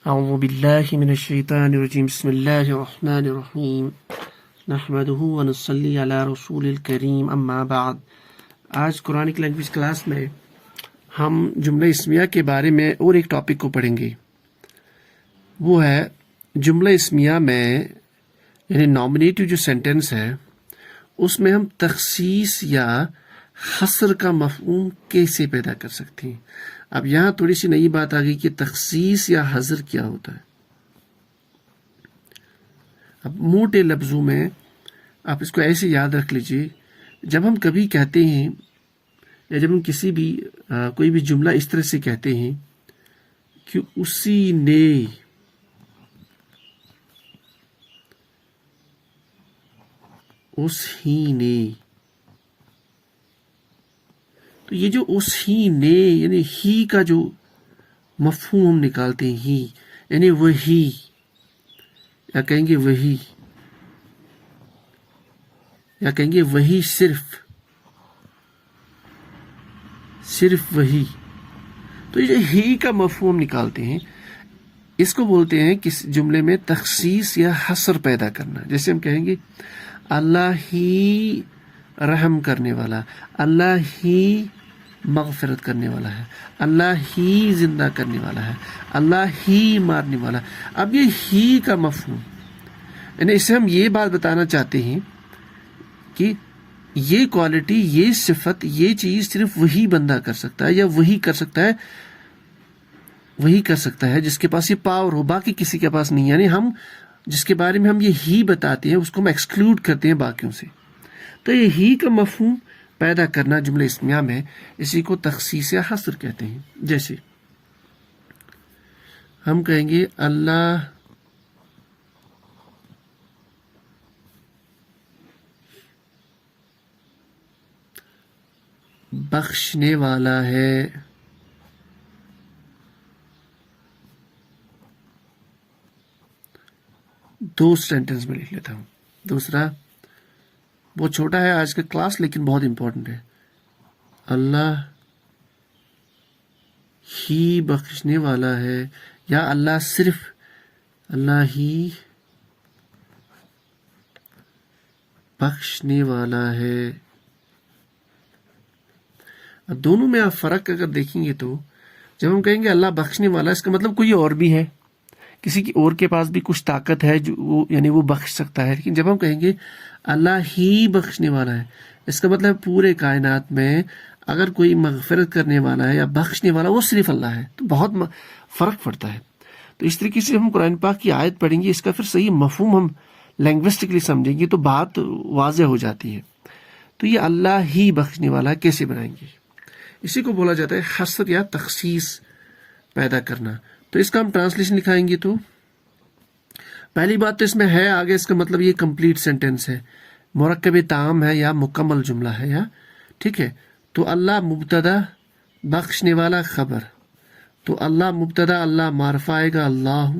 اعوذ باللہ من الشیطان الرجیم بسم اللہ الرحمن الرحیم نحمدہ ونصلی علی رسول الکریم اما بعد۔ آج قرآنک لینگویج کلاس میں ہم جملہ اسمیہ کے بارے میں اور ایک ٹاپک کو پڑھیں گے، وہ ہے جملہ اسمیہ میں یعنی نامنیٹو جو سینٹنس ہے اس میں ہم تخصیص یا حصر کا مفہوم کیسے پیدا کر سکتے ہیں۔ اب یہاں تھوڑی سی نئی بات آ گئی کہ تخصیص یا حصر کیا ہوتا ہے۔ اب موٹے لفظوں میں آپ اس کو ایسے یاد رکھ لیجئے، جب ہم کبھی کہتے ہیں یا جب ہم کسی بھی کوئی بھی جملہ اس طرح سے کہتے ہیں کہ اسی نے، اس ہی نے، تو یہ جو اس ہی نے یعنی ہی کا جو مفہوم ہم نکالتے ہیں، ہی یعنی وہی، یا کہیں گے وہی، یا کہیں گے وہی، صرف وہی، تو یہ ہی کا مفہوم نکالتے ہیں، اس کو بولتے ہیں کس جملے میں تخصیص یا حصر پیدا کرنا۔ جیسے ہم کہیں گے اللہ ہی رحم کرنے والا، اللہ ہی مغفرت کرنے والا ہے، اللہ ہی زندہ کرنے والا ہے، اللہ ہی مارنے والا۔ اب یہ ہی کا مفہوم یعنی اس سے ہم یہ بات بتانا چاہتے ہیں کہ یہ کوالٹی، یہ صفت، یہ چیز صرف وہی بندہ کر سکتا ہے، یا وہی کر سکتا ہے جس کے پاس یہ پاور ہو، باقی کسی کے پاس نہیں۔ یعنی ہم جس کے بارے میں ہم یہ ہی بتاتے ہیں اس کو ہم ایکسکلوڈ کرتے ہیں باقیوں سے۔ تو یہ ہی کا مفہوم پیدا کرنا جملہ اسمیہ میں، اسی کو تخصیص یا حصر کہتے ہیں۔ جیسے ہم کہیں گے اللہ بخشنے والا ہے، دو سینٹنس میں لکھ لیتا ہوں۔ دوسرا بہت چھوٹا ہے آج کا کلاس لیکن بہت امپورٹنٹ ہے، اللہ ہی بخشنے والا ہے، یا اللہ صرف، اللہ ہی بخشنے والا ہے۔ اب دونوں میں آپ فرق اگر دیکھیں گے تو جب ہم کہیں گے اللہ بخشنے والا، اس کا مطلب کوئی اور بھی ہے، کسی کی اور کے پاس بھی کچھ طاقت ہے جو وہ یعنی وہ بخش سکتا ہے۔ لیکن جب ہم کہیں گے اللہ ہی بخشنے والا ہے، اس کا مطلب پورے کائنات میں اگر کوئی مغفرت کرنے والا ہے یا بخشنے والا وہ صرف اللہ ہے، تو بہت فرق پڑتا ہے۔ تو اس طریقے سے ہم قرآن پاک کی آیت پڑھیں گے، اس کا پھر صحیح مفہوم ہم لینگوسٹکلی سمجھیں گے تو بات واضح ہو جاتی ہے۔ تو یہ اللہ ہی بخشنے والا کیسے بنائیں گے؟ اسی کو بولا جاتا ہے حصر یا تخصیص پیدا کرنا۔ تو اس کا ہم ٹرانسلیشن لکھائیں گے تو پہلی بات تو اس میں ہے آگے، اس کا مطلب یہ کمپلیٹ سینٹنس ہے، مرکب تام ہے یا مکمل جملہ ہے، یا ٹھیک ہے۔ تو اللہ مبتدا، بخشنے والا خبر، تو اللہ مبتدا، اللہ معرفہ آئے گا اللہ،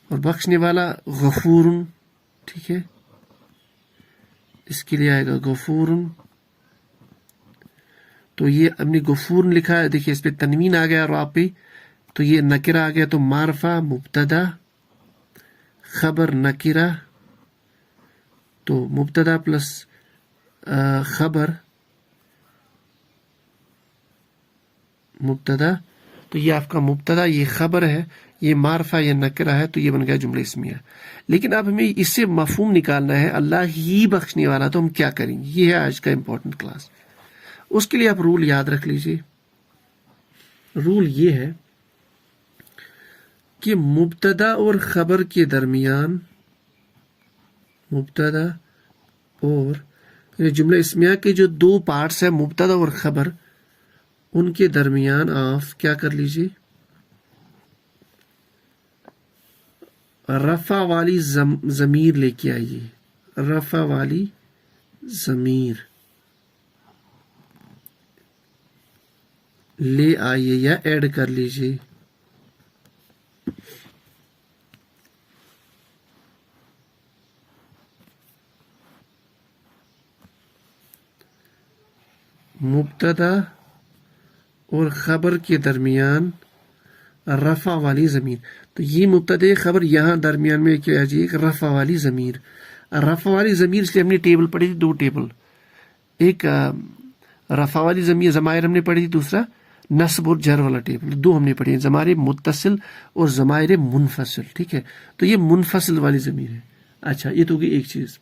اور بخشنے والا غفور، ٹھیک ہے، اس کے لیے آئے گا غفور۔ تو یہ ہم نے غفور لکھا ہے، دیکھیے اس پہ تنوین آ گیا را پہ، تو یہ نکرہ آ گیا، تو معرفہ مبتدا خبر نکرہ، تو مبتدا پلس خبر مبتدا، تو یہ آپ کا مبتدا، یہ خبر ہے، یہ معرفہ، یہ نکرہ ہے، تو یہ بن گیا جملہ اسمیہ۔ لیکن اب ہمیں اس سے مفہوم نکالنا ہے اللہ ہی بخشنے والا، تو ہم کیا کریں گے؟ یہ ہے آج کا امپورٹنٹ کلاس۔ اس کے لیے آپ رول یاد رکھ لیجئے۔ رول یہ ہے کہ مبتدا اور خبر کے درمیان، مبتدا اور جملہ اسمیہ کے جو دو پارٹس ہیں مبتدا اور خبر، ان کے درمیان آپ کیا کر لیجئے، رفع والی ضمیر لے کے آئیے، رفع والی ضمیر لے آئیے یا ایڈ کر لیجئے۔ مبتدا اور خبر کے درمیان رفع والی ضمیر. تو یہ مبتدا خبر یہاں درمیان میں کیا جی ایک رفع والی ضمیر. رفع والی ضمیر اس لیے ہم نے ٹیبل پڑھی تھی, 2 ٹیبل, ایک رفع والی ضمیر ضمائر ہم نے پڑھی تھی, دوسرا نصب اور جر والا ٹیبل, 2 ہم نے پڑھی ہیں, ضمائر متصل اور ضمائر منفصل. ٹھیک ہے, تو یہ منفصل والی ضمیر ہے. اچھا, یہ تو ہوگی ایک چیز.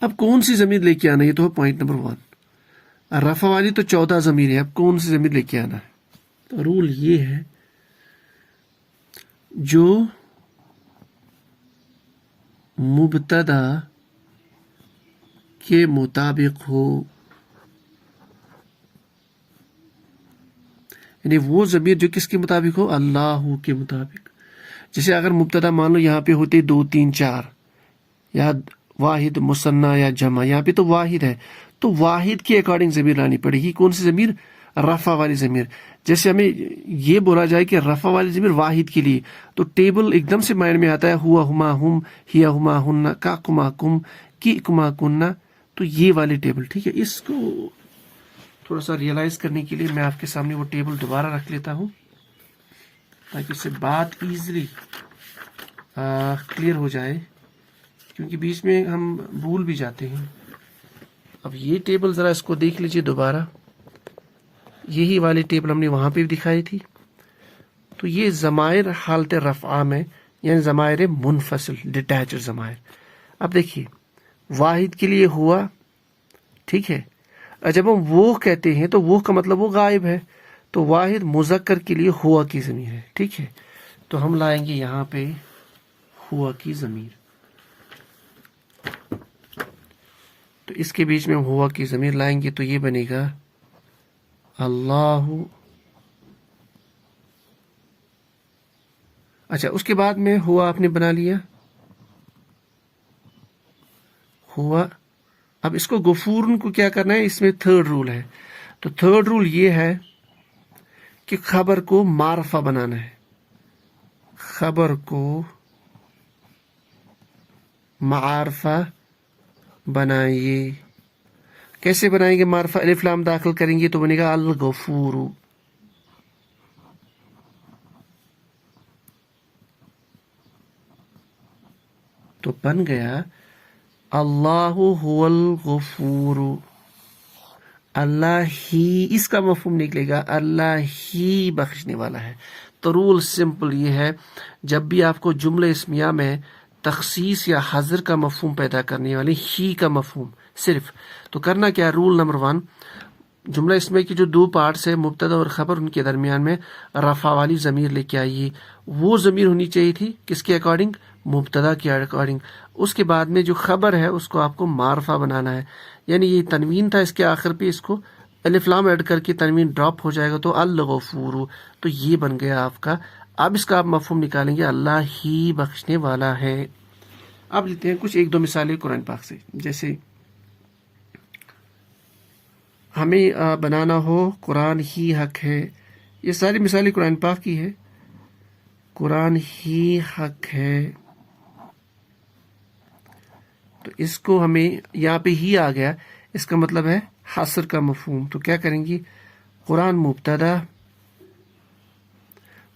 اب کون سی ضمیر لے کے آنا, یہ تو پوائنٹ نمبر 1. رفع والی تو 14 ضمیر ہے, اب کون سی ضمیر لے کے آنا ہے؟ تو رول یہ ہے جو مبتدا کے مطابق ہو, یعنی وہ ضمیر جو کس کے مطابق ہو, اللہ کے مطابق. جیسے اگر مبتدا مان لو یہاں پہ ہوتے 2 3 4, یا واحد مثنیٰ یا جمع, یہاں پہ تو واحد ہے, تو واحد کے اکارڈنگ ضمیر لانی پڑے گی. کون سی ضمیر؟ رفع والی ضمیر. جیسے ہمیں یہ بولا جائے کہ رفع والی ضمیر واحد کے لیے, تو ٹیبل ایک دم سے مائنڈ میں آتا ہے, ہوا ہما ہم, ہیا ہما ہن, کا کما کم, کی کما کننا, تو یہ والی ٹیبل. ٹھیک ہے, اس کو تھوڑا سا ریئلائز کرنے کے لیے میں آپ کے سامنے وہ ٹیبل دوبارہ رکھ لیتا ہوں, تاکہ اس سے بات ایزلی کلیئر ہو جائے, کیونکہ بیچ میں ہم بھول بھی جاتے ہیں. اب یہ ٹیبل ذرا اس کو دیکھ لیجئے دوبارہ, یہی والی ٹیبل ہم نے وہاں پہ بھی دکھائی تھی. تو یہ ضمائر حالت رفعہ میں, یعنی ضمائر منفصل, ڈیٹیچڈ ضمائر. اب دیکھیے واحد کے لیے ہوا, ٹھیک ہے, جب ہم وہ کہتے ہیں تو وہ کا مطلب وہ غائب ہے, تو واحد مذکر کے لیے ہوا کی ضمیر ہے. ٹھیک ہے, تو ہم لائیں گے یہاں پہ ہوا کی ضمیر. تو اس کے بیچ میں ہم ہوا کی ضمیر لائیں گے, تو یہ بنے گا اللہ. اچھا, اس کے بعد میں ہوا آپ نے بنا لیا ہوا. اب اس کو غفورن کو کیا کرنا ہے, اس میں 3rd رول ہے. تو 3rd رول یہ ہے کہ خبر کو معرفہ بنانا ہے. خبر کو معرفہ بنائیے. کیسے بنائیں گے معرفہ؟ الف لام داخل کریں گے تو بنے گا الغفور. تو بن گیا اللہ هو الغفور. اللہ ہی, اس کا مفہوم نکلے گا اللہ ہی بخشنے والا ہے. تو رول سمپل یہ ہے, جب بھی آپ کو جملہ اسمیہ میں تخصیص یا حذر کا مفہوم پیدا کرنے والی ہی کا مفہوم صرف, تو کرنا کیا ہے؟ رول نمبر 1, جملہ اسمیہ کی جو 2 پارٹس ہے مبتدا اور خبر, ان کے درمیان میں رفع والی ضمیر لے کے آئیے. وہ ضمیر ہونی چاہیے تھی کس کے اکارڈنگ؟ مبتدا کے اکارڈنگ. اس کے بعد میں جو خبر ہے اس کو آپ کو معرفہ بنانا ہے, یعنی یہ تنوین تھا, اس کے آخر پہ اس کو الف لام ایڈ کر کے تنوین ڈراپ ہو جائے گا, تو الغفور. تو یہ بن گیا آپ کا. اب اس کا آپ مفہوم نکالیں گے اللہ ہی بخشنے والا ہے. اب لیتے ہیں کچھ 1-2 مثالیں قرآن پاک سے. جیسے ہمیں بنانا ہو قرآن ہی حق ہے, یہ ساری مثالیں قرآن پاک کی ہے. قرآن ہی حق ہے, تو اس کو ہمیں یہاں پہ ہی آ گیا, اس کا مطلب ہے حصر کا مفہوم. تو کیا کریں گے؟ قرآن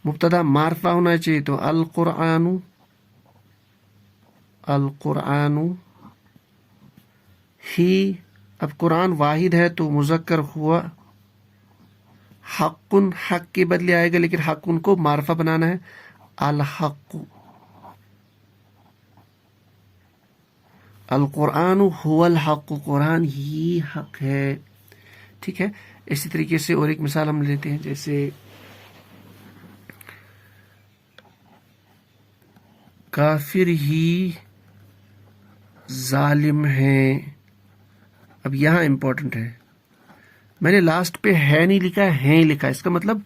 مبتدا معرفہ ہونا چاہیے, تو القرآن ہی. اب قرآن واحد ہے تو مذکر ہوا, حق حق کے بدلے آئے گا, لیکن حق ان کو معرفہ بنانا ہے, الحق. القرآن هو الحق, قرآن ہی حق ہے. ٹھیک ہے, اسی طریقے سے اور ایک مثال ہم لیتے ہیں, جیسے کافر ہی ظالم ہیں. اب یہاں امپورٹنٹ ہے, میں نے لاسٹ پہ ہے نہیں لکھا, ہے لکھا. اس کا مطلب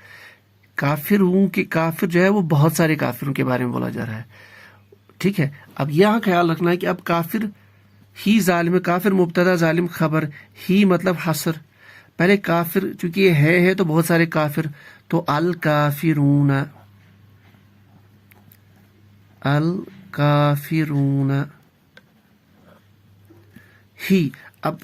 کافر ہوں کہ کافر جو ہے وہ بہت سارے کافروں کے بارے میں بولا جا رہا ہے. ٹھیک ہے, اب یہاں خیال رکھنا ہے کہ اب کافر ہی ظالم ہے, کافر مبتدا ظالم خبر, ہی مطلب حصر. پہلے کافر چونکہ یہ ہے تو بہت سارے کافر, تو الکافرون ہی. اب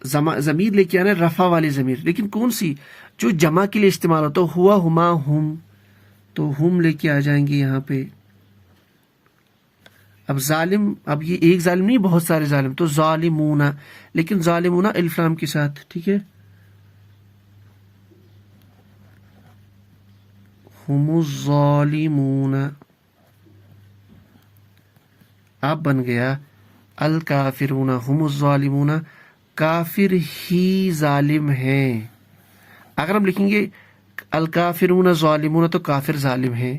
ضمیر لے کے آنا رفع والی ضمیر, لیکن کون سی؟ جو جمع کے لیے استعمال ہوتا ہے, ہوا ہما ہم, تو ہم لے کے آ جائیں گے یہاں پہ. اب ظالم، اب یہ ایک ظالم نہیں، بہت سارے ظالم، تو ظالمون، لیکن ظالمون الف لام کے ساتھ. ٹھیک ہے، ہم الظالمون. اب بن گیا الکافرون، ہم الظالمون، کافر ہی ظالم ہیں. اگر ہم لکھیں گے الکافرون ظالمون تو کافر ظالم ہیں.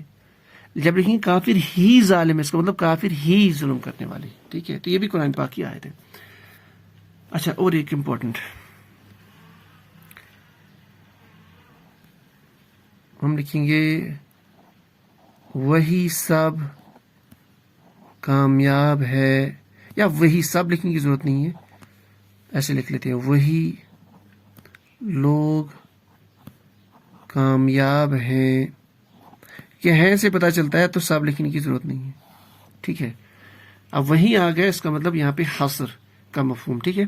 جب لکھیں گے کافر ہی ظالم ہے، اس کا مطلب کافر ہی ظلم کرنے والے. ٹھیک ہے، تو یہ بھی قرآن پاک کی آیت ہے. اچھا، اور ایک امپورٹنٹ، ہم لکھیں گے وہی سب کامیاب ہے، یا وہی سب لکھنے کی ضرورت نہیں ہے، ایسے لکھ لیتے ہیں وہی لوگ کامیاب ہیں. کہ ہیں سے پتہ چلتا ہے، تو سب لکھنے کی ضرورت نہیں ہے. ٹھیک ہے، اب وہیں آ گیا، اس کا مطلب یہاں پہ حصر کا مفہوم. ٹھیک ہے،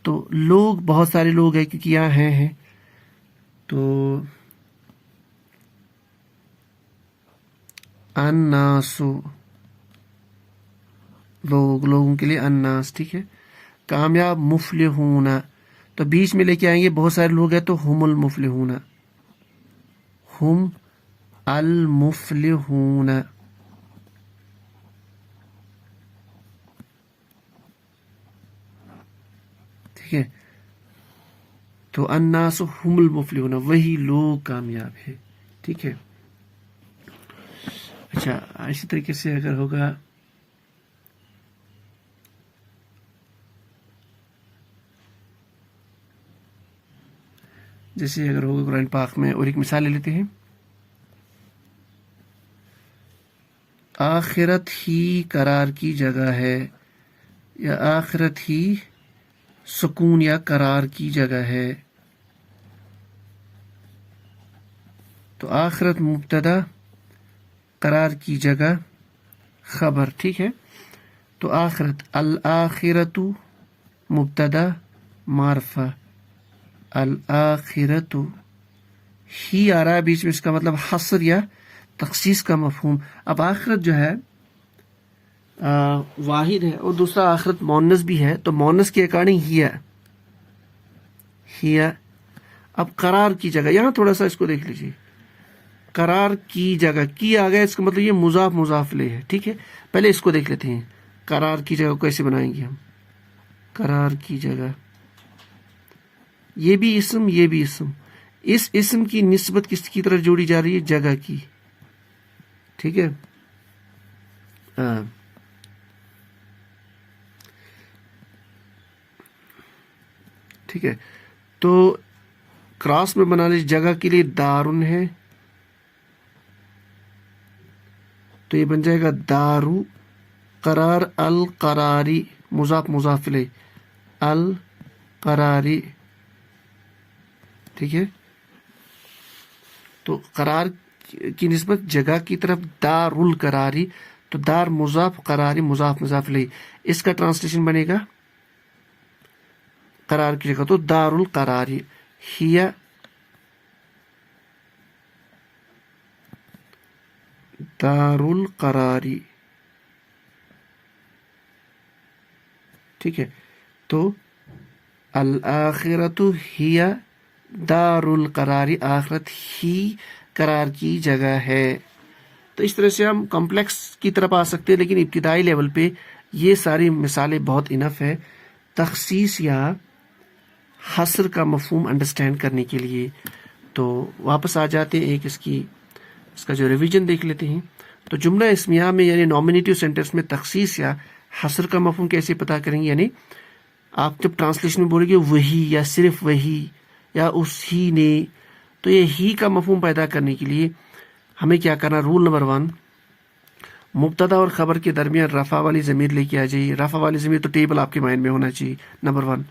تو لوگ بہت سارے لوگ ہیں، کیونکہ یہاں ہیں تو الناسو، لوگوں کے لیے الناس. ٹھیک ہے، کامیاب مفلحون، تو بیچ میں لے کے آئیں گے بہت سارے لوگ ہیں، تو ہم المفلحون، ہم المفلحون. ٹھیک ہے، تو الناس ہم المفلحون، وہی لوگ کامیاب ہے. ٹھیک ہے. اچھا، اسی طریقے سے اگر ہوگا جیسے اگر ہوگا قرآن پاک میں، اور ایک مثال لے لیتے ہیں، آخرت ہی قرار کی جگہ ہے، یا آخرت ہی سکون یا قرار کی جگہ ہے. تو آخرت مبتدا، قرار کی جگہ خبر. ٹھیک ہے، تو آخرت، الآخرت مبتدا معرفہ، الآخرت ہی آ رہا ہے بیچ میں، اس کا مطلب حصر یا تخصیص کا مفہوم. اب آخرت جو ہے واحد ہے، اور دوسرا آخرت مونس بھی ہے، تو مونس کے اکارڈنگ ہی. اب قرار کی جگہ، یہاں تھوڑا سا اس کو دیکھ لیجیے، قرار کی جگہ کی آ گیا، اس کا مطلب یہ مضاف مضاف لے ہے. ٹھیک ہے، پہلے اس کو دیکھ لیتے ہیں، قرار کی جگہ کیسے بنائیں گے ہم. قرار کی جگہ، یہ بھی اسم، یہ بھی اسم. اس اسم کی نسبت کس کی طرف جوڑی جا رہی ہے؟ جگہ کی. ٹھیک ہے، ٹھیک ہے، تو کراس میں بنا لی جگہ کے لیے دارن ہے، تو یہ بن جائے گا دارو. قرار القراری، مضاف مضاف الیہ، القراری. ٹھیک ہے، تو قرار کی نسبت جگہ کی طرف دار القراری، تو دار مضاف، قراری مضاف مضاف الیہ. اس کا ٹرانسلیشن بنے گا قرار کی جگہ، تو دار القراری ہی دار القراری. ٹھیک ہے، تو الآخرت ہی دار القراری، آخرت ہی قرار کی جگہ ہے. تو اس طرح سے ہم کمپلیکس کی طرف آ سکتے ہیں، لیکن ابتدائی لیول پہ یہ ساری مثالیں بہت انف ہے تخصیص یا حصر کا مفہوم انڈرسٹینڈ کرنے کے لیے. تو واپس آ جاتے ہیں، اس کا جو ریویژن دیکھ لیتے ہیں. تو جملہ اسمیہ میں یعنی نومینیٹیو سینٹنس میں تخصیص یا حصر کا مفہوم کیسے پتا کریں گے؟ یعنی آپ جب ٹرانسلیشن میں بولیں گے وہی، یا صرف وہی، یا اس ہی نے، تو یہ ہی کا مفہوم پیدا کرنے کے لیے ہمیں کیا کرنا؟ رول نمبر 1، مبتدا اور خبر کے درمیان رفع والی ضمیر لے کے آ جائیے. رفع والی ضمیر تو ٹیبل آپ کے مائنڈ میں ہونا چاہیے، نمبر 1.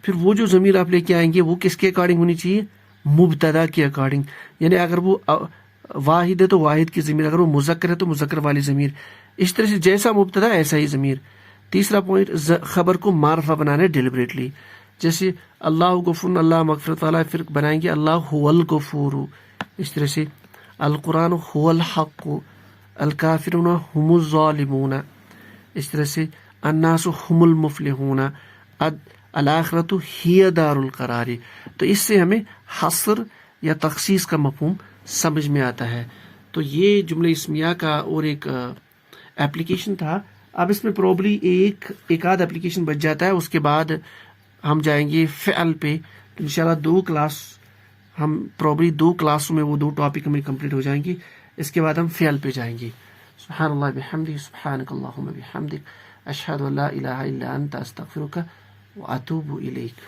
پھر وہ جو ضمیر آپ لے کے آئیں گے وہ کس کے اکارڈنگ ہونی چاہیے؟ مبتدا کے اکارڈنگ. یعنی اگر وہ واحد ہے تو واحد کی ضمیر، اگر وہ مذکر ہے تو مذکر والی ضمیر. اس طرح سے جیسا مبتدا ایسا ہی ضمیر. تیسرا پوائنٹ، خبر کو معرفہ بنانا ہے ڈیلیبریٹلی. جیسے اللہ غفور، اللہ مغفرت والا، پھر بنائیں گے اللہ هو الغفور. اس طرح سے القرآن هو الحق الکافرون هم الظالمون، اس طرح سے الناس هم المفلحون الآخرۃ ہی دار القرار. تو اس سے ہمیں حصر یا تخصیص کا مفہوم سمجھ میں آتا ہے. تو یہ جملہ اسمیہ کا اور ایک اپلیکیشن تھا. اب اس میں پروبلی ایک آدھ اپلیکیشن بچ جاتا ہے، اس کے بعد ہم جائیں گے فعل پہ. تو انشاءاللہ ہم پروبلی 2 کلاسوں میں وہ 2 ٹاپک ہمیں کمپلیٹ ہو جائیں گی. اس کے بعد ہم فعل پہ جائیں گے. سبحان اللہ بحمدہ، سبحانک اللہم بحمدک، اشہد ان لا الہ الا انت، استغفرک واتوب الیک.